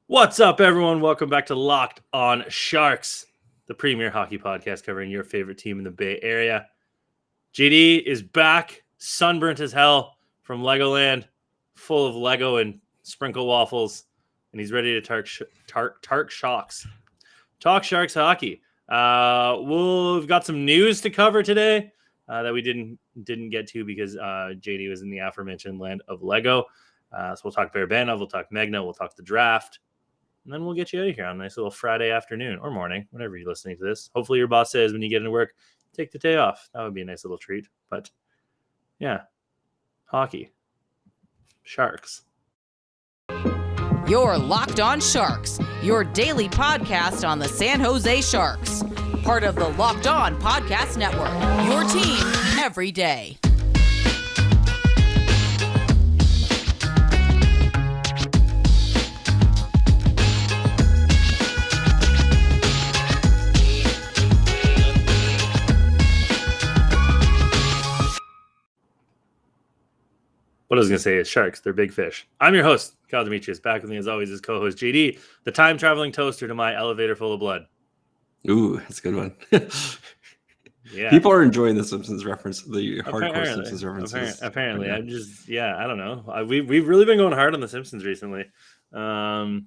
What's up, everyone? Welcome back to Locked On Sharks, the premier hockey podcast covering your favorite team in the Bay Area. JD is back, sunburnt as hell from Legoland, full of Lego and sprinkle waffles, and he's ready to talk Sharks. Talk Sharks hockey. We've got some news to cover today that we didn't get to because JD was in the aforementioned land of Lego. So we'll talk Barabanov, we'll talk Megna, we'll talk the draft. And then we'll get you out of here on a nice little Friday afternoon or morning, whenever you're listening to this. Hopefully your boss says when you get into work, take the day off. That would be a nice little treat. But yeah, hockey, Sharks. You're Locked On Sharks, your daily podcast on the San Jose Sharks. Part of the Locked On Podcast Network, your team every day. What I was going to say is Sharks, they're big fish. I'm your host, Kyle Demetrius. Back with me as always is co-host JD, the time-traveling toaster to my elevator full of blood. Ooh, that's a good one. Yeah, people are enjoying the Simpsons reference, the hardcore Simpsons references. Apparently, I'm just I don't know. We've really been going hard on the Simpsons recently, but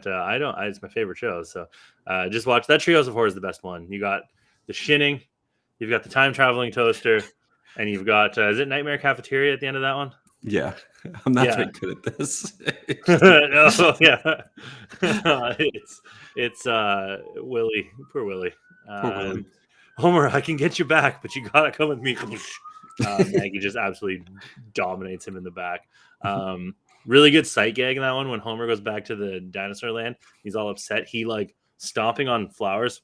I don't. It's my favorite show, so just watch that. Trios of Horror is the best one. You got the Shinning, you've got the time-traveling toaster. And you've got, is it Nightmare Cafeteria at the end of that one? Yeah. I'm not very good at this. No, yeah. It's Willie. Poor Willie. Homer, I can get you back, but you got to come with me. Maggie just absolutely dominates him in the back. Really good sight gag in that one when Homer goes back to the dinosaur land. He's all upset. He stomping on flowers.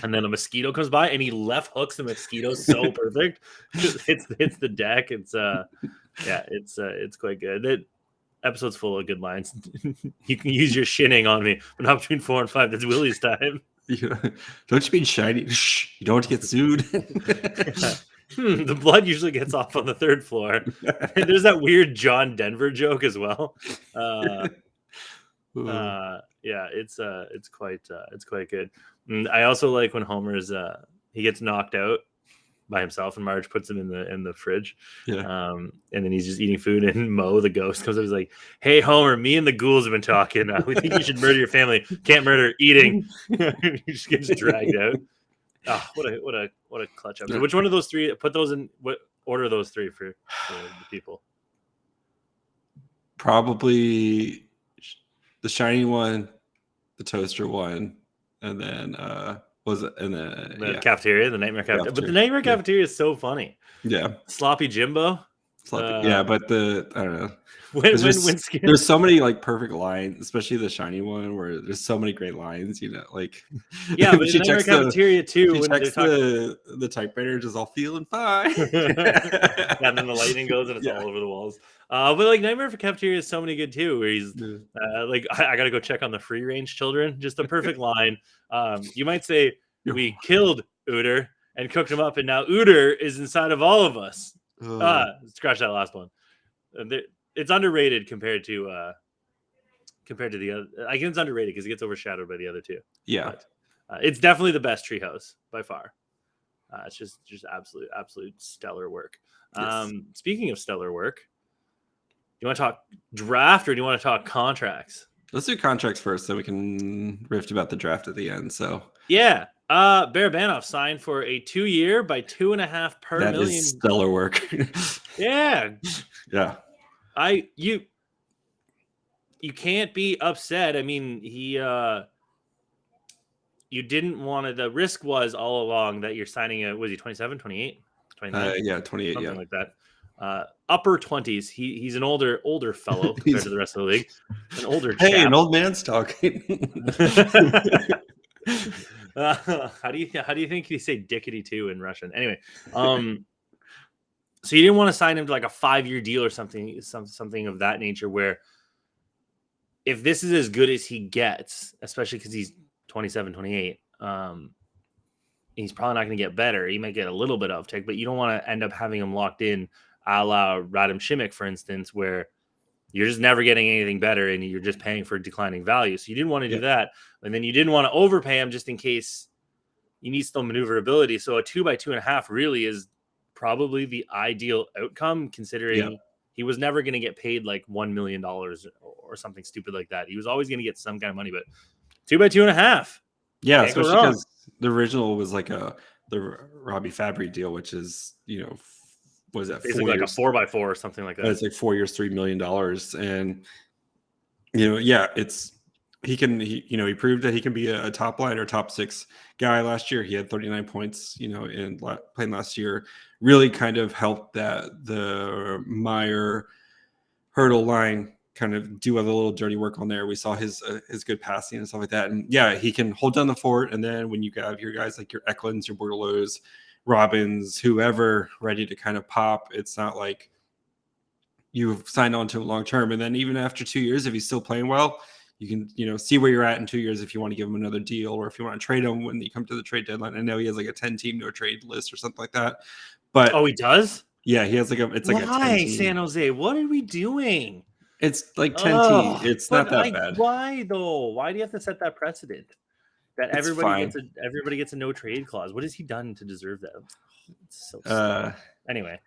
And then a mosquito comes by and he left hooks the mosquito so perfect. It's the deck. It's quite good. That episode's full of good lines. You can use your shinning on me, but not between 4 and 5. That's Willie's time. Yeah. Don't you mean shiny? Shh, you don't want to get sued. The blood usually gets off on the 3rd floor. And there's that weird John Denver joke as well. Yeah, it's quite good. And I also like when Homer's he gets knocked out by himself and Marge puts him in the fridge. Yeah. And then he's just eating food and Mo the ghost comes up. He's like, "Hey Homer, me and the ghouls have been talking. We think you should murder your family. Can't murder eating." He just gets dragged out. Oh, what a clutch up. Which one of those 3? Put those in. What order those 3 for the people? Probably the shiny one, the toaster one, and then the cafeteria, the Nightmare Cafeteria. But the Nightmare Cafeteria is so funny. Yeah. Sloppy Jimbo. But I don't know. There's so many perfect lines, especially the shiny one where there's so many great lines, Yeah, but she the Nightmare Cafeteria too. She checks the typewriter, just all feeling fine. And then the lightning goes and it's all over the walls. But Nightmare Cafeteria is so many good too, where he's I gotta go check on the free range children. Just the perfect line. You might say we killed Uter and cooked him up, and now Uter is inside of all of us. Scratch that last one. It's underrated compared to the other. I guess it's underrated because it gets overshadowed by the other 2. Yeah, but, it's definitely the best Treehouse by far. It's just absolute stellar work. Yes. Speaking of stellar work, do you want to talk draft or do you want to talk contracts? Let's do contracts first, so we can riff about the draft at the end. So yeah. Barabanov signed for a 2-year by $2.5 per million. That is stellar work. Yeah. Yeah. You can't be upset. I mean, you didn't want to. The risk was all along that you're signing was he 27, 28, 29? Yeah, 28. Something like that. Upper 20s. He's an older fellow compared to the rest of the league. An older chap. Hey, an old man's talking. How do you think you say dickety too in Russian? Anyway, so you didn't want to sign him to a 5-year deal or something of that nature, where if this is as good as he gets, especially because he's 27, 28, he's probably not going to get better. He might get a little bit of uptick, but you don't want to end up having him locked in a la Radim Šimić, for instance, where you're just never getting anything better, and you're just paying for declining value. So you didn't want to do Yeah. that, and then you didn't want to overpay him just in case you need still maneuverability. So a 2x2.5 really is probably the ideal outcome, considering he was never going to get paid like $1 million or something stupid like that. He was always going to get some kind of money, but 2x2.5. Yeah, Can't go especially wrong. because the original was like the Robbie Fabry deal, which is, was that Basically 4 like years? a 4x4 or something like that. It's like 4 years, $3 million, and he proved that he can be a top line or top six guy last year. He had 39 points, in playing last year. Really kind of helped that the Meyer Hurdle line kind of do a little dirty work on there. We saw his good passing and stuff like that. And yeah, he can hold down the fort. And then when you have your guys like your Eklunds, your Bordelots, Robbins, whoever ready to kind of pop, it's not like you've signed on to him long term. And then even after 2 years, if he's still playing well, you can, see where you're at in 2 years if you want to give him another deal or if you want to trade him when you come to the trade deadline. I know he has like a 10-team no trade list or something like that. But he does? Yeah, he has like a 10 team. San Jose? What are we doing? It's like 10 team. It's not that bad. Why though? Why do you have to set that precedent that It's everybody gets a no trade clause? What has he done to deserve that? It's so stupid. Anyway.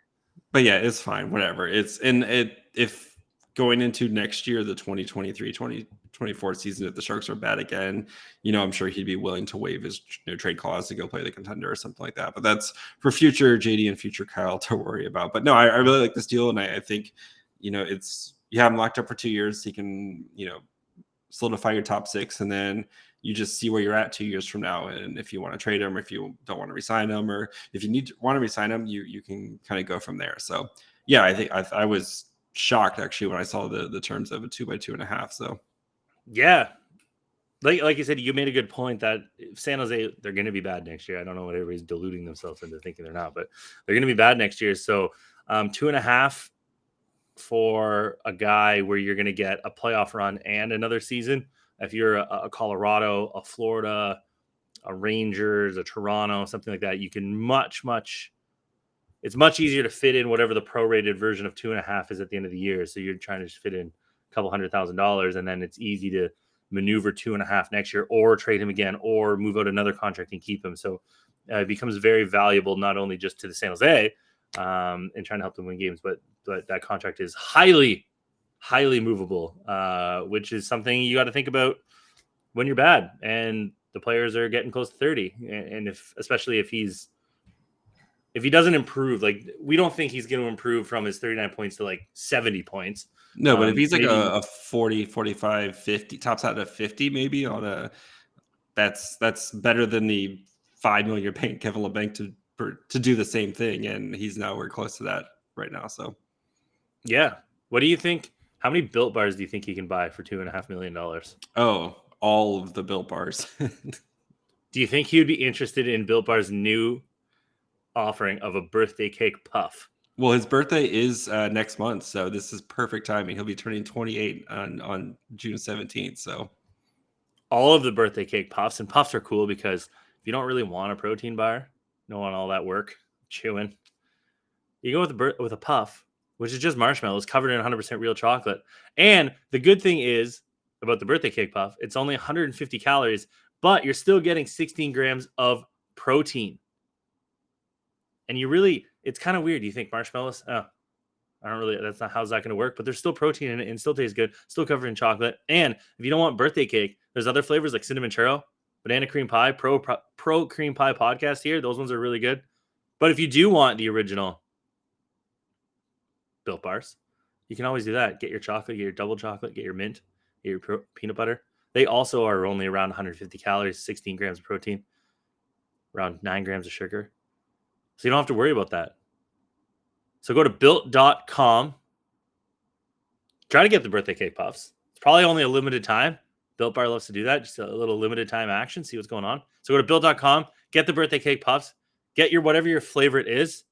But yeah, it's fine. Whatever. If going into next year, the 2023-2024 season, if the Sharks are bad again, I'm sure he'd be willing to waive his no trade clause to go play the contender or something like that. But that's for future JD and future Kyle to worry about. But no, I really like this deal, and I think it's you have him locked up for 2 years. He can solidify your top six, and then you just see where you're at 2 years from now. And if you want to trade him, or if you don't want to resign him, or if you want to resign him, you can kind of go from there. So yeah, I think I was shocked actually when I saw the terms of a 2x2.5. So yeah, like you said, you made a good point that San Jose, they're going to be bad next year. I don't know what everybody's deluding themselves into thinking they're not, but they're going to be bad next year. So 2.5 for a guy where you're going to get a playoff run and another season. If you're a Colorado, a Florida, a Rangers, a Toronto, something like that, you can it's much easier to fit in whatever the prorated version of 2.5 is at the end of the year. So you're trying to just fit in a couple $100,000, and then it's easy to maneuver 2.5 next year, or trade him again, or move out another contract and keep him. So it becomes very valuable, not only just to the San Jose and trying to help them win games, but that contract is highly movable, which is something you got to think about when you're bad and the players are getting close to 30. And especially if he doesn't improve, like we don't think he's going to improve from his 39 points to like 70 points. No, but if he's like a 40, 45, 50, tops out at 50, maybe that's better than the $5 million you're paying Kevin LeBanc to do the same thing. And he's nowhere close to that right now. So yeah. What do you think? How many Built Bars do you think he can buy for $2.5 million? Oh, all of the Built Bars. Do you think he would be interested in Built Bar's new offering of a birthday cake puff? Well, his birthday is next month, so this is perfect timing. He'll be turning 28 on June 17th. So all of the birthday cake puffs, and puffs are cool because if you don't really want a protein bar, you don't want all that work chewing, you go with a puff, which is just marshmallows covered in 100% real chocolate. And the good thing is about the birthday cake puff, it's only 150 calories, but you're still getting 16 grams of protein. And it's kind of weird. You think marshmallows? Oh, that's not, how's that going to work? But there's still protein in it and still tastes good, still covered in chocolate. And if you don't want birthday cake, there's other flavors like cinnamon churro, banana cream pie, pro cream pie podcast here. Those ones are really good. But if you do want the original Built Bars, you can always do that. Get your chocolate, get your double chocolate, get your mint, get your peanut butter. They also are only around 150 calories, 16 grams of protein, around 9 grams of sugar. So you don't have to worry about that. So go to built.com. Try to get the birthday cake puffs. It's probably only a limited time. Built Bar loves to do that. Just a little limited time action. See what's going on. So go to built.com. Get the birthday cake puffs. Get whatever your flavor is.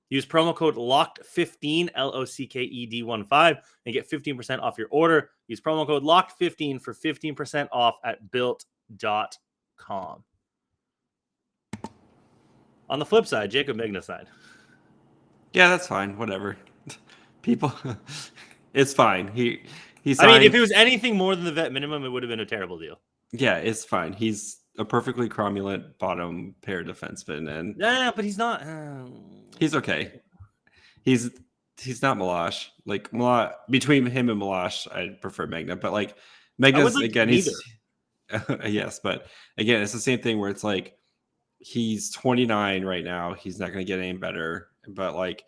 Use promo code LOCKED15, LOCKED15, and get 15% off your order. Use promo code LOCKED15 for 15% off at built.com. On the flip side, Jaycob Megna side. Yeah, that's fine. Whatever. People It's fine. He I mean, signed. if it was anything more than the vet minimum, it would have been a terrible deal. Yeah, it's fine. He's a perfectly cromulent bottom pair defenseman, and Yeah, but he's not. he's okay. He's not Milosh. Like between him and Milosh, I prefer Megna. But like Megna's again, he's yes, but again, it's the same thing where it's like he's 29 right now. He's not going to get any better. But like,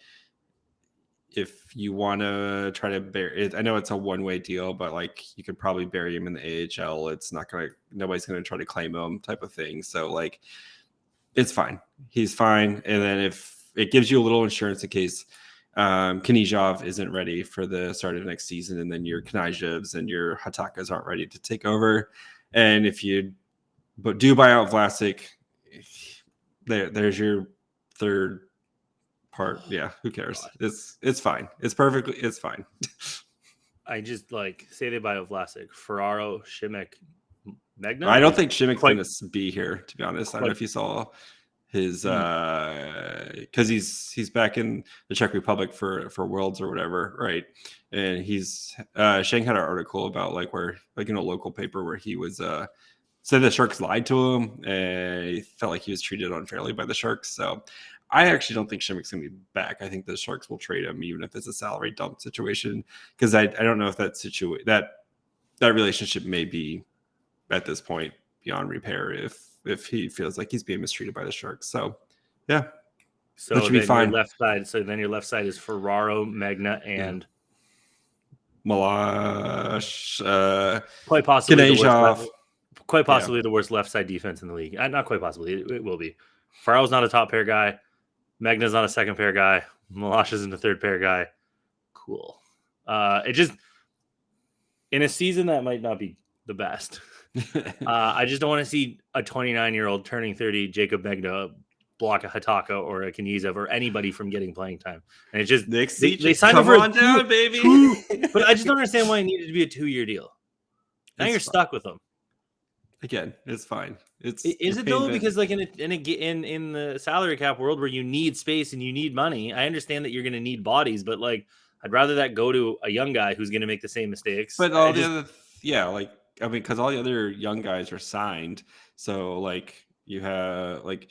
if you want to try to bury it, I know it's a one-way deal, but like you could probably bury him in the AHL. It's not nobody's going to try to claim him, type of thing. So like, it's fine. He's fine. And then if it gives you a little insurance in case Knizhov isn't ready for the start of next season, and then your Knizhovs and your Hatakas aren't ready to take over. And if you do buy out Vlasic, there's your third part. Yeah, who cares? God. It's fine. It's fine. I just like say they buy out Vlasic, Ferraro, Šimek, Megna. I don't think Šimek's going to be here, to be honest. I don't know if you saw his because he's back in the Czech Republic for Worlds or whatever, right? And Shang had an article about like where like in a local paper where he was said the Sharks lied to him and he felt like he was treated unfairly by the Sharks. So I actually don't think Šimek's going to be back. I think the Sharks will trade him even if it's a salary dump situation, because I don't know if that relationship may be at this point beyond repair if he feels like he's being mistreated by the Sharks. So yeah, so that should be fine. Then your left side is Ferraro, Megna, and Milosh, quite possibly Knizhov. The worst left side defense in the league. Not quite possibly. It will be. Ferraro's not a top pair guy. Megna's not a second pair guy. Milosh isn't a third pair guy. Cool. It just in a season that might not be the best. I just don't want to see a 29-year-old turning 30 Jaycob Megna block a Hataka or a Knizhov or anybody from getting playing time. And it just they signed over down, baby. But I just don't understand why it needed to be a 2-year deal. Now you're stuck with them. Again, it's fine. Is it though? Because like in the salary cap world where you need space and you need money, I understand that you're going to need bodies, but like I'd rather that go to a young guy who's going to make the same mistakes. But because all the other young guys are signed, so like you have like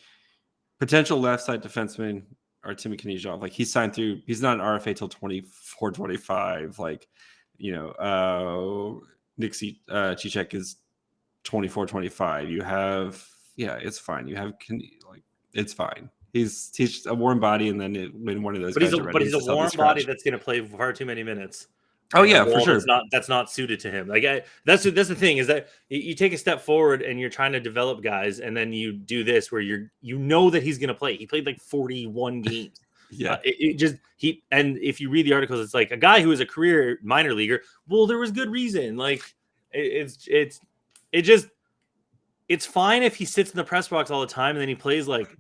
potential left side defenseman Artemi Knizhov, like he's signed through. He's not an RFA till 24, 25. Like Nick Cicek is 24, 25. You have it's fine. You have it's fine. He's a warm body, and then when one of those guys he's a warm body that's going to play far too many minutes. Oh yeah, for sure. That's not suited to him. Like that's the thing is that you take a step forward and you're trying to develop guys, and then you do this where you know that he's going to play. He played like 41 games. Yeah. And if you read the articles, it's like a guy who is a career minor leaguer. Well, there was good reason. Like it's fine if he sits in the press box all the time and then he plays like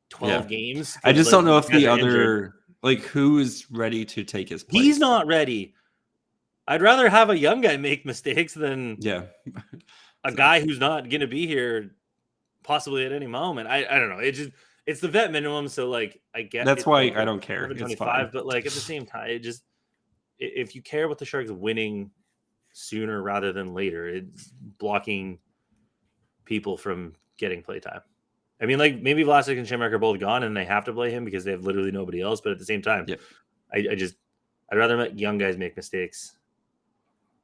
12 games. I just don't know if the other who is ready to take his place. He's not ready. I'd rather have a young guy make mistakes than a guy who's not going to be here possibly at any moment. I don't know. It's the vet minimum. So like, I get that's why I don't care. It's 25, but like at the same time, if you care about the Sharks winning sooner rather than later, it's blocking people from getting playtime. I mean, like maybe Vlasic and Šimek are both gone and they have to play him because they have literally nobody else. But at the same time, I'd rather let young guys make mistakes.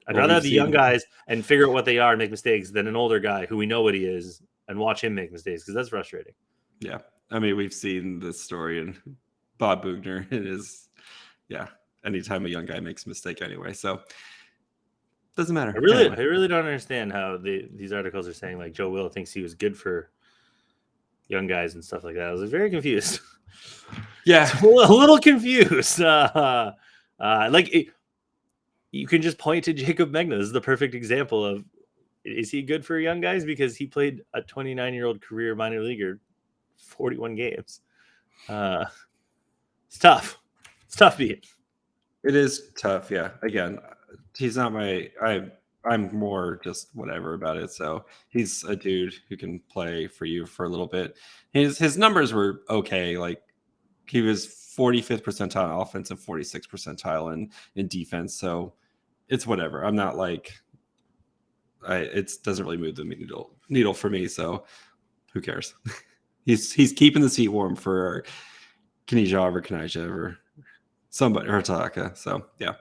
I'd rather have the young guys and figure out what they are and make mistakes than an older guy who we know what he is and watch him make mistakes, because that's frustrating. Yeah. I mean, we've seen this story in Bob Bugner. It is, anytime a young guy makes a mistake anyway. So doesn't matter. I really don't understand how these articles are saying like Joe Will thinks he was good for young guys and stuff like that. I was very confused. Yeah. A little confused. You can just point to Jaycob Megna. This is the perfect example of, is he good for young guys? Because he played a 29-year-old career minor leaguer 41 games. It's tough. It's tough being. It is tough, yeah. Again, he's not I'm more just whatever about it. So he's a dude who can play for you for a little bit. His numbers were okay. Like he was 45th percentile in offense and 46th percentile in defense. So it's whatever. I'm not like it doesn't really move the needle for me. So who cares? he's keeping the seat warm for Knizhov or Knyzhov or somebody or Taka. So yeah,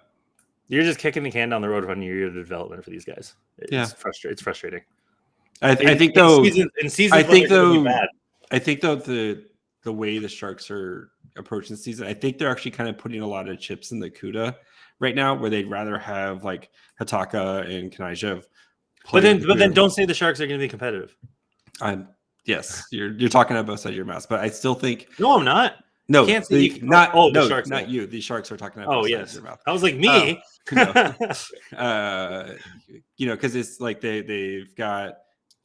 you're just kicking the can down the road on your year of development for these guys. It's frustrating. I think though the way the Sharks are approaching the season, I think they're actually kind of putting a lot of chips in the CUDA right now, where they'd rather have like Hataka and Knyzhov. But then don't say the Sharks are going to be competitive. Yes, you're talking about both sides of your mouth, but I still think no, I'm not. No, can't say the Sharks, not you. The Sharks are talking about both sides of your mouth. I was like me. Because it's like they're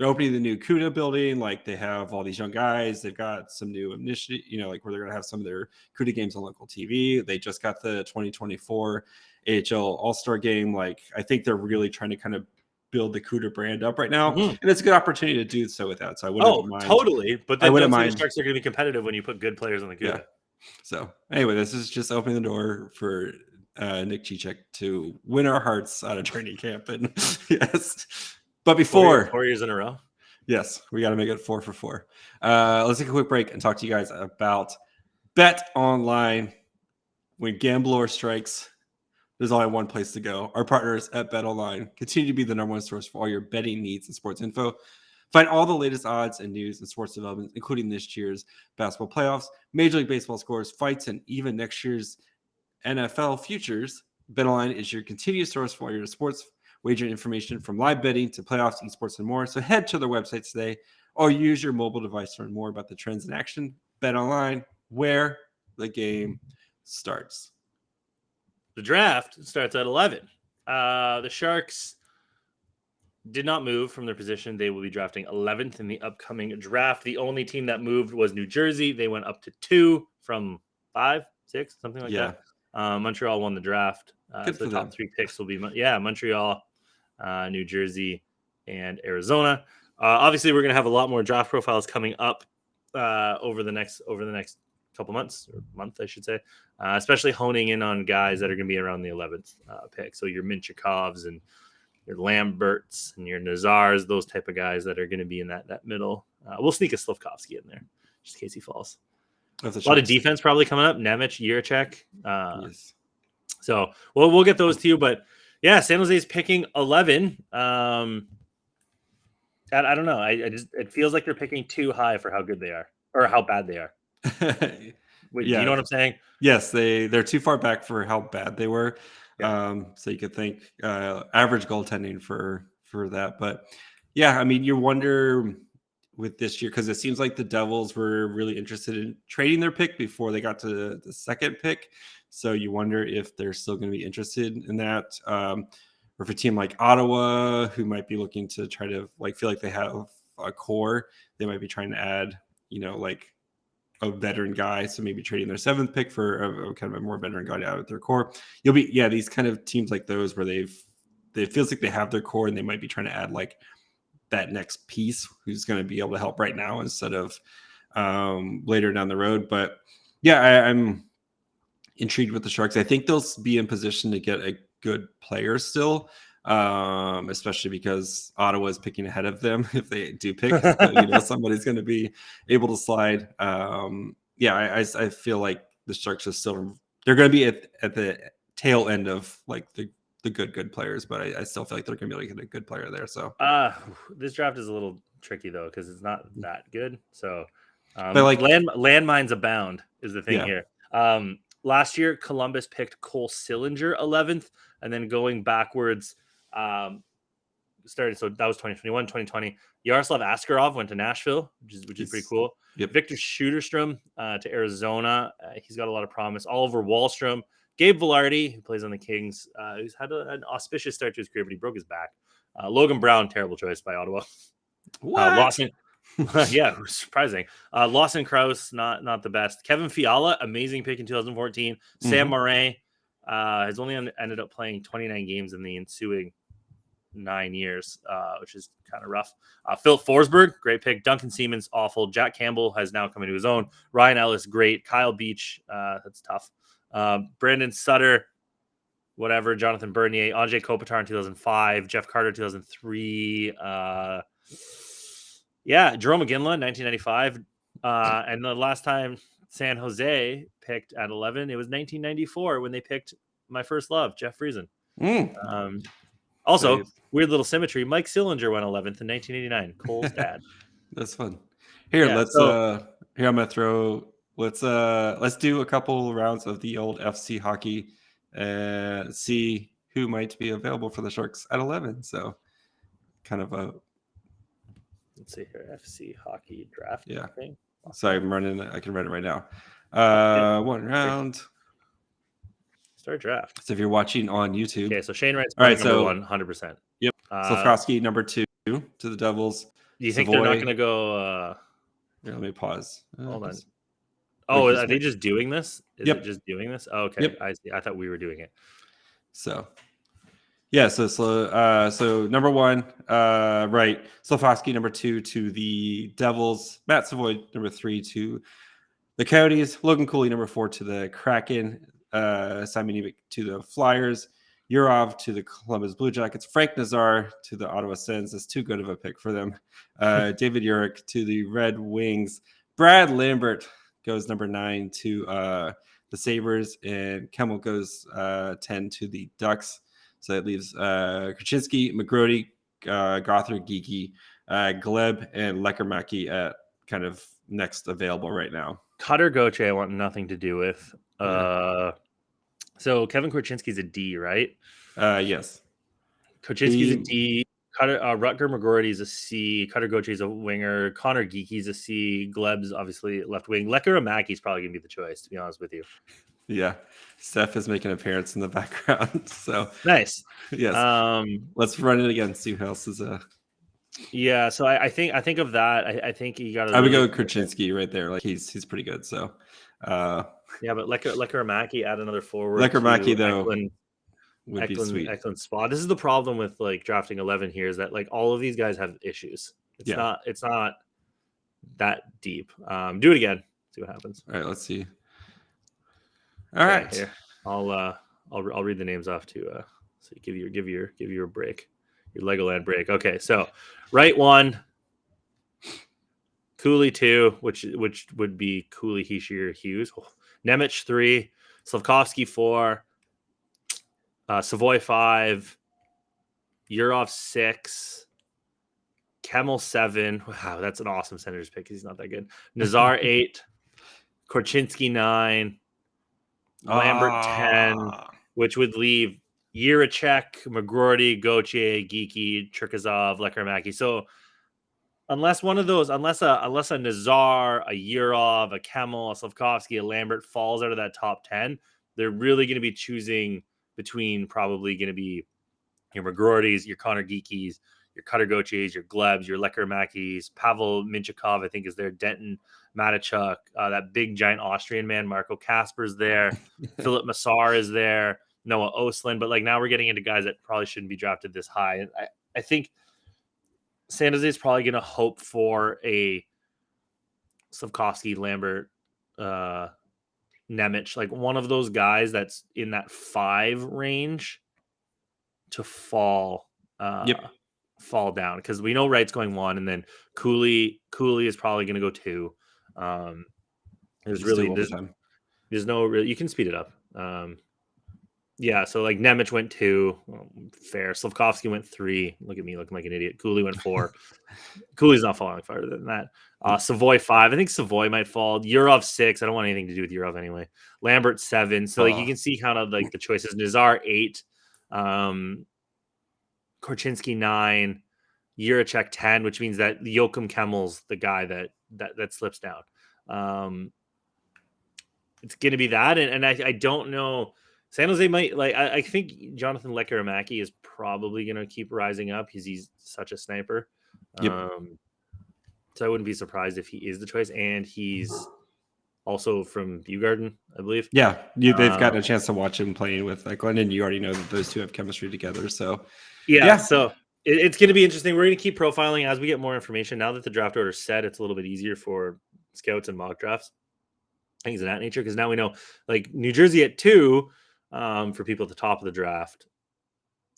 opening the new CUDA building. Like they have all these young guys. They've got some new initiative. Like where they're going to have some of their CUDA games on local TV. They just got the 2024 AHL All-Star game. Like I think they're really trying to kind of build the CUDA brand up right now, and it's a good opportunity to do so with that. So I wouldn't mind. Totally. But then don't say the Sharks are going to be competitive when you put good players on the CUDA. Yeah. So anyway, this is just opening the door for Nick Cicek to win our hearts out of training camp. And yes, but before 4 years in a row. Yes, we got to make it 4 for 4. Let's take a quick break and talk to you guys about BetOnline. When gambler strikes, there's only one place to go. Our partners at BetOnline continue to be the number one source for all your betting needs and sports info. Find all the latest odds and news and sports developments, including this year's basketball playoffs, Major League Baseball scores, fights, and even next year's NFL futures. BetOnline is your continued source for all your sports wagering information, from live betting to playoffs, esports, and more. So head to their website today or use your mobile device to learn more about the trends in action. BetOnline, where the game starts. The draft starts at 11. The Sharks did not move from their position. They will be drafting 11th in the upcoming draft. The only team that moved was New Jersey. They went up to 2 from 5, 6, something like that. Montreal won the draft. So the top 3 picks will be Montreal, New Jersey, and Arizona. Obviously, we're going to have a lot more draft profiles coming up over the next couple months, or month, I should say, especially honing in on guys that are going to be around the 11th pick. So your Minchikovs and your Lamberts and your Nazars, those type of guys that are going to be in that middle. We'll sneak a Slafkovsky in there just in case he falls. A lot of defense probably coming up. Nemec, Jiricek. Yes. So we'll get those to you. But yeah, San Jose's picking 11. I don't know. It feels like they're picking too high for how good they are or how bad they are. Wait, you know what I'm saying? Yes, they're too far back for how bad they were. Yeah. So you could think average goaltending for that. But yeah, I mean, you wonder with this year, because it seems like the Devils were really interested in trading their pick before they got to the second pick. So you wonder if they're still going to be interested in that. Or if a team like Ottawa, who might be looking to try to feel like they have a core, they might be trying to add, a veteran guy. So maybe trading their 7th pick for a kind of a more veteran guy out of their core. These kind of teams like those where it feels like they have their core and they might be trying to add that next piece who's going to be able to help right now instead of later down the road. But yeah, I'm intrigued with the Sharks. I think they'll be in position to get a good player still, especially because Ottawa is picking ahead of them. If they do pick, somebody's going to be able to slide. I feel like the Sharks are still, they're going to be at the tail end of the good players, but I still feel like they're going to be able to get a good player there. So this draft is a little tricky though, because it's not that good. So but landmines abound is the thing here. Last year, Columbus picked Cole Sillinger 11th, and then going backwards, started. So that was 2021, 2020. Yaroslav Askarov went to Nashville, which is pretty cool. Yep. Victor Schuderstrom to Arizona. He's got a lot of promise. Oliver Wahlstrom. Gabe Velarde, who plays on the Kings, who's had an auspicious start to his career, but he broke his back. Logan Brown, terrible choice by Ottawa. Lawson. Yeah, surprising. Lawson Krause, not the best. Kevin Fiala, amazing pick in 2014. Mm-hmm. Sam Murray has only ended up playing 29 games in the ensuing 9 years, which is kind of rough. Phil Forsberg, great pick. Duncan Siemens, awful. Jack Campbell has now come into his own. Ryan Ellis, great. Kyle Beach, that's tough. Brandon Sutter, whatever. Jonathan Bernier, Andrzej Kopitar in 2005, Jeff Carter 2003. Jerome McGinley 1995. And the last time San Jose picked at 11, it was 1994 when they picked my first love, Jeff Friesen. Also, weird little symmetry. Mike Sillinger went 11th in 1989. Cole's dad. That's fun. Here, Yeah, here I'm gonna throw. Let's do a couple rounds of the old FC hockey and see who might be available for the Sharks at 11. So, kind of a. Let's see here, FC hockey draft. Yeah. Thing. So I'm running. I can run it right now. One round. Start draft. So if you're watching on YouTube. Okay, so Shane Wright's all right, number 1, 100%. Yep. Slafkovsky number 2 to the Devils. Do you think they're not going to go? Here, let me pause. Hold on. Oh, are they just doing this? Is Yep. it just doing this? Oh, okay. Yep. I see. I thought we were doing it. So, yeah. So number 1, right. Slafkovsky number 2 to the Devils. Matt Savoy number 3 to the Coyotes. Logan Cooley number 4 to the Kraken. Simon Ebik to the Flyers. Yurov to the Columbus Blue Jackets. Frank Nazar to the Ottawa Sens. That's too good of a pick for them. David Urich to the Red Wings. Brad Lambert goes number 9 to the Sabres. And Kemmel goes 10 to the Ducks. So that leaves Krasinski, McGrody, Gothard, Geeky, Gleb, and Lekermacki at kind of next available right now. Cutter Gauthier I want nothing to do with. So Kevin Korchinski's a D, right? Yes. Korchinski's a D. Rutger McGroarty's a C. Cutter Gauthier's a winger. Connor Geeky's a C. Gleb's obviously left wing. Lekermacki's probably going to be the choice, to be honest with you. Yeah. Steph is making an appearance in the background. So nice. Yes. Let's run it again. See who else is Yeah, so I think of that. I think you got to. I would go with Krasinski right there. Like he's pretty good. So yeah, but Lekermacki add another forward. Lekermacki though would be sweet. Excellent spot. This is the problem with like drafting 11 here is that like all of these guys have issues. It's not that deep. Do it again. See what happens. All right, let's see. All right. Here. I'll read the names off to so give you a break. Your Legoland break. Okay, so right 1, Cooley 2, which would be Cooley, Hischier, Hughes. Nemec 3, Slafkovsky 4, Savoy 5, Yurov 6, Kemmel 7. Wow, that's an awesome Senators pick. He's not that good. Nazar 8, Korchinski 9, Lambert 10, which would leave Jiricek, McGroarty, Gauthier, Geeky, Cherkazov, Lekermacki. So unless one of those, unless a Nazar, a Yurov, a Kemmel, a Slafkovsky, a Lambert falls out of that top 10, they're really going to be choosing between probably going to be your McGroartys, your Connor Geekys, your Cutter Gauthiers, your Glebs, your Lekermackis, Pavel Minchikov, I think is there, Denton Matichuk, that big giant Austrian man, Marco Kasper's there, Philip Massar is there, Noah Oslin, but like now we're getting into guys that probably shouldn't be drafted this high. And I think San Jose is probably going to hope for a Slafkovsky, Lambert, Nemec, like one of those guys that's in that 5 range to fall down. Because we know Wright's going 1, and then Cooley is probably going to go 2. There's no real, you can speed it up. Yeah, so like Nemec went 2, fair. Slafkovsky went 3. Look at me looking like an idiot. Cooley went 4. Cooley's not falling farther than that. Savoy 5. I think Savoy might fall. Yurov 6. I don't want anything to do with Yurov anyway. Lambert 7. So like you can see kind of like the choices. Nazar 8. Korchinski 9. Jiricek 10, which means that Joachim Kemmel's the guy that slips down. It's going to be that, and I don't know. San Jose might I think Jonathan Lekermacki is probably going to keep rising up because he's such a sniper. Yep. So I wouldn't be surprised if he is the choice, and he's also from Bugarden, I believe. Yeah, they've gotten a chance to watch him playing with like Glenn, and you already know that those two have chemistry together. So yeah. So it's going to be interesting. We're going to keep profiling as we get more information. Now that the draft order is set, it's a little bit easier for scouts and mock drafts, things of that nature. Because now we know, like New Jersey at 2. for people at the top of the draft.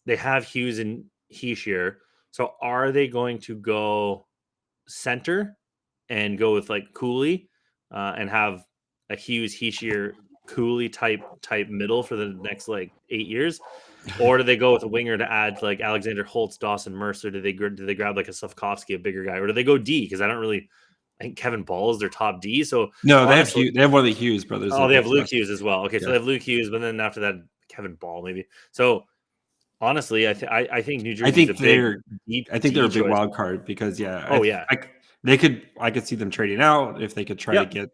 They have Hughes and Hischier. So are they going to go center and go with like Cooley and have a Hughes, Hischier, Cooley type middle for the next like 8 years? Or do they go with a winger to add like Alexander Holtz, Dawson Mercer? Do they grab like a Slavkovsky, a bigger guy? Or do they go D? Because I think Kevin Ball is their top D. So no, honestly, they have one of the Hughes brothers. Oh, they have Luke Hughes as well. Okay, so Yeah. they have Luke Hughes, but then after that, Kevin Ball maybe. So honestly, I think New Jersey. I think they're a big wild card because I could see them trading out if they could try to get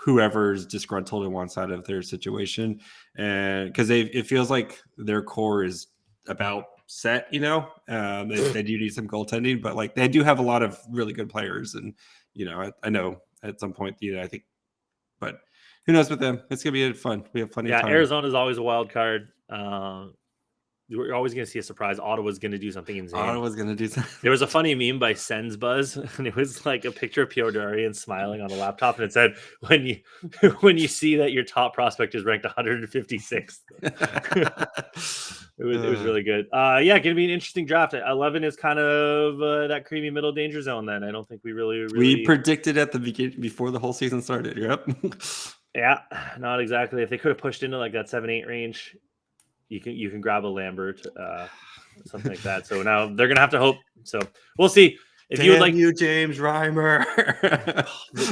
whoever's disgruntled and wants out of their situation, and because it feels like their core is about set. They do need some goaltending, but like they do have a lot of really good players, and I know at some point I think, but who knows with them? It's gonna be fun. We have plenty of time. Arizona is always a wild card. You're always going to see a surprise. Ottawa's going to do something insane. There was a funny meme by Sens Buzz, and it was like a picture of Pierre Dorian smiling on a laptop, and it said, "When you see that your top prospect is ranked 156th." It was really good. Going to be an interesting draft. 11 is kind of that creamy middle danger zone. Then I don't think we predicted at the beginning before the whole season started. Yep. Yeah, not exactly. If they could have pushed into like that 7-8 range. You can grab a Lambert, something like that. So now they're gonna have to hope. So we'll see. If you would like James Reimer,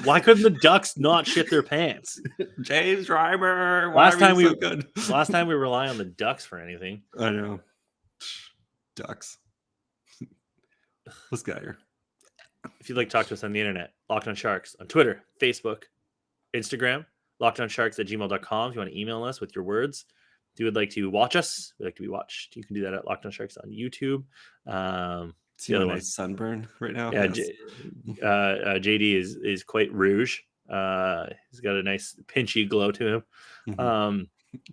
why couldn't the Ducks not shit their pants? James Reimer. Last time we rely on the Ducks for anything. I know. Ducks. Let's get here. If you'd like to talk to us on the internet, Locked On Sharks on Twitter, Facebook, Instagram, lockedonsharks@gmail.com. If you want to email us with your words. If you would like to watch us, we like to be watched. You can do that at Locked On Sharks on YouTube. See a nice sunburn right now. Yeah, yes. JD is quite rouge. He's got a nice pinchy glow to him.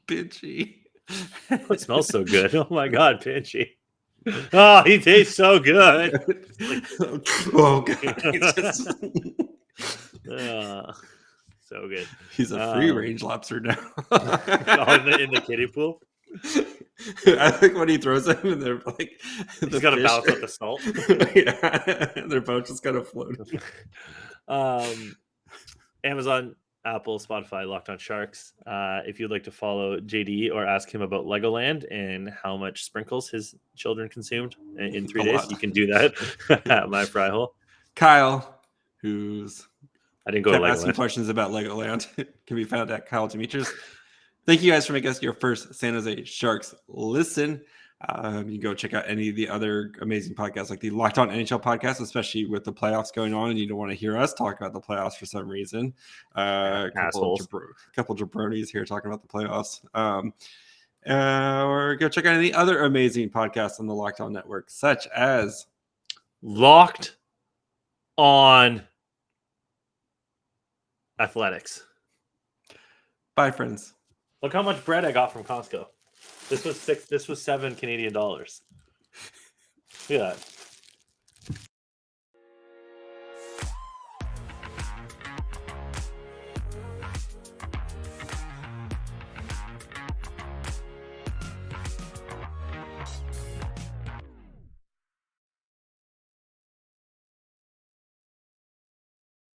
Pinchy. It smells so good. Oh my god, pinchy. Oh, he tastes so good. Oh god. So good. He's a free range lobster now. in the kiddie pool. I think when he throws them, and they're like, he's got to balance out the salt. Yeah, their boat just kind of float. Amazon, Apple, Spotify, Locked On Sharks. If you'd like to follow JD or ask him about Legoland and how much sprinkles his children consumed in 3 days, you can do that at my fry hole. Kyle, I didn't go to Legoland. Asking questions about Legoland can be found at Kyle Demetrius. Thank you guys for making us your first San Jose Sharks listen. You can go check out any of the other amazing podcasts like the Locked On NHL podcast, especially with the playoffs going on and you don't want to hear us talk about the playoffs for some reason. Couple jabronis here talking about the playoffs. Or go check out any other amazing podcasts on the Locked On Network, such as Locked On Athletics. Bye, friends. Look how much bread I got from Costco. This was $7 Canadian. Look at that.